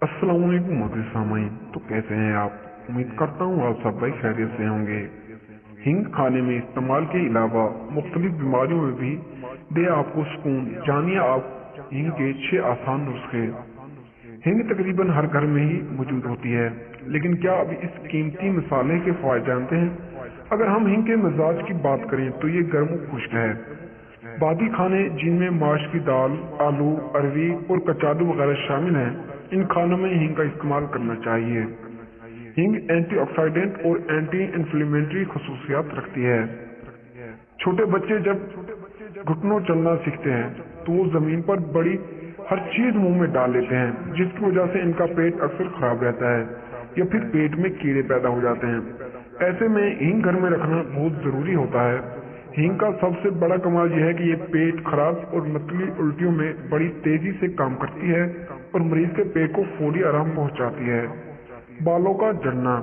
अस्सलाम वालेकुम मोहतरम सामाईन। तो कैसे हैं आप? उम्मीद करता हूँ आप सब भाई खैरियत से होंगे। हिंग खाने में इस्तेमाल के अलावा मुख्तलिफ बीमारियों में भी दे आपको सुकून। जानिए आप हिंग के 6 आसान नुस्खे। हिंग तकरीबन हर घर में ही मौजूद होती है, लेकिन क्या आप इस कीमती मसाले के फायदे जानते हैं? अगर हम हिंग के मिजाज की बात करें तो ये गर्म खुश्क है। बादी खाने जिनमें माश की दाल, आलू, अरवी और कचालू वगैरह शामिल हैं, इन खानों में हिंग का इस्तेमाल करना चाहिए। हिंग एंटीऑक्सीडेंट और एंटी इन्फ्लेमेटरी खसूसियात रखती है। छोटे बच्चे जब घुटनों चलना सीखते हैं तो वो जमीन पर बड़ी हर चीज मुंह में डाल लेते हैं, जिसकी वजह से इनका पेट अक्सर खराब रहता है या फिर पेट में कीड़े पैदा हो जाते हैं। ऐसे में हिंग घर में रखना बहुत जरूरी होता है। हिंग का सबसे बड़ा कमाल यह है कि ये पेट खराब और मतली उल्टियों में बड़ी तेजी से काम करती है और मरीज के पेट को फौरी आराम पहुंचाती है। बालों का झड़ना।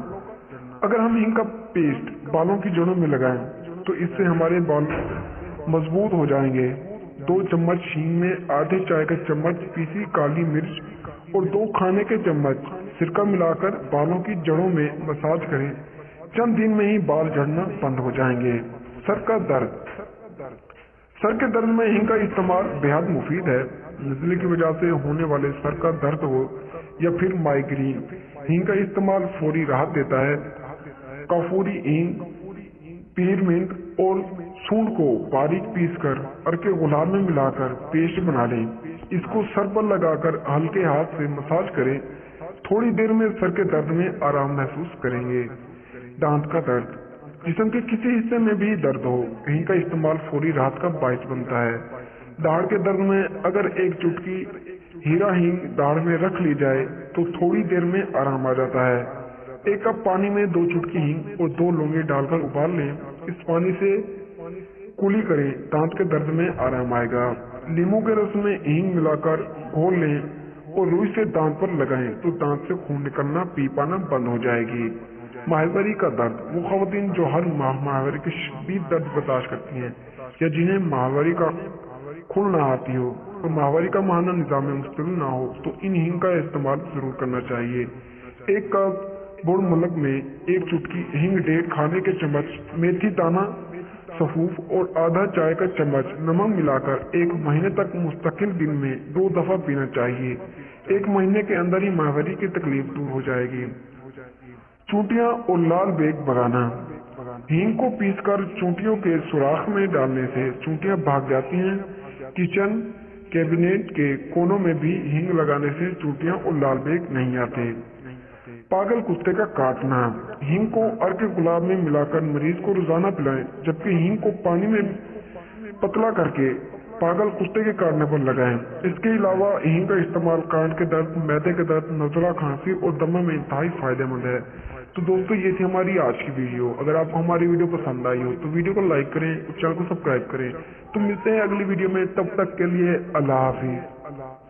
अगर हम हिंग का पेस्ट बालों की जड़ों में लगाएं तो इससे हमारे बाल मजबूत हो जाएंगे। 2 चम्मच हींग में आधे चाय का चम्मच पीसी काली मिर्च और 2 खाने के चम्मच सिरका मिलाकर बालों की जड़ों में मसाज करें। चंद दिन में ही बाल झड़ना बंद हो जाएंगे। सर का दर्द। सर के दर्द में हिंग का इस्तेमाल बेहद मुफीद है। नज़ले की वजह से होने वाले सर का दर्द हो या फिर माइग्रेन, हिंग का इस्तेमाल फौरी राहत देता है। काफूरी हिंग, पीरमिंट और सूंड को बारीक पीसकर अर्के गुलाब में मिलाकर पेस्ट बना लें। इसको सर पर लगाकर हल्के हाथ से मसाज करें। थोड़ी देर में सर के दर्द में आराम महसूस करेंगे। दांत का दर्द। जिस्म के किसी हिस्से में भी दर्द हो, हिंग का इस्तेमाल फौरी राहत का बायस बनता है। दाढ़ के दर्द में अगर एक चुटकी हीरा हिंग दाढ़ में रख ली जाए तो थोड़ी देर में आराम आ जाता है। 1 कप पानी में 2 चुटकी हिंग और 2 लौंगे डालकर उबाल लें। इस पानी से कुली करें, दांत के दर्द में आराम आएगा। नींबू के रस में हिंग मिलाकर घोल लें और रुई से दांत पर लगाएं तो दांत से खून निकलना, पीप आना बंद हो जाएगी। माहवारी का दर्द। वो खवातीन जो हर माह माहवारी के शदीद दर्द बर्दाश्त करती हैं या जिन्हें माहवारी का खून ना आती हो और माहवारी का माहना निजाम में मुस्तकिल ना हो, तो इन हिंग का इस्तेमाल जरूर करना चाहिए। 1 कप गुड़ मुलक में 1 चुटकी हिंग, 1.5 खाने के चम्मच मेथी दाना, सफूफ और आधा चाय का चम्मच नमक मिलाकर 1 महीने तक मुस्तकिल दिन में 2 दफा पीना चाहिए। 1 महीने के अंदर ही माहवारी की तकलीफ दूर हो जाएगी। चूंटियां और लाल बेग भगाना। हींग को पीसकर चूंटियों के सुराख में डालने से चूंटियां भाग जाती हैं। किचन कैबिनेट के कोनों में भी हींग लगाने से चूंटियां और लाल बेग नहीं आते। पागल कुत्ते का काटना। हींग को अर्क गुलाब में मिलाकर मरीज को रोजाना पिलाएं, जबकि हींग को पानी में पतला करके पागल कुत्ते के काटने पर लगाएं। इसके अलावा हींग का इस्तेमाल कान के दर्द, मैदे के दर्द, नज़ला, खांसी और दमा में इंतहाई फायदेमंद है। तो दोस्तों, ये थी हमारी आज की वीडियो। अगर आपको हमारी वीडियो पसंद आई हो तो वीडियो को लाइक करें और चैनल को सब्सक्राइब करें। तो मिलते हैं अगली वीडियो में, तब तक के लिए अल्लाह हाफिज।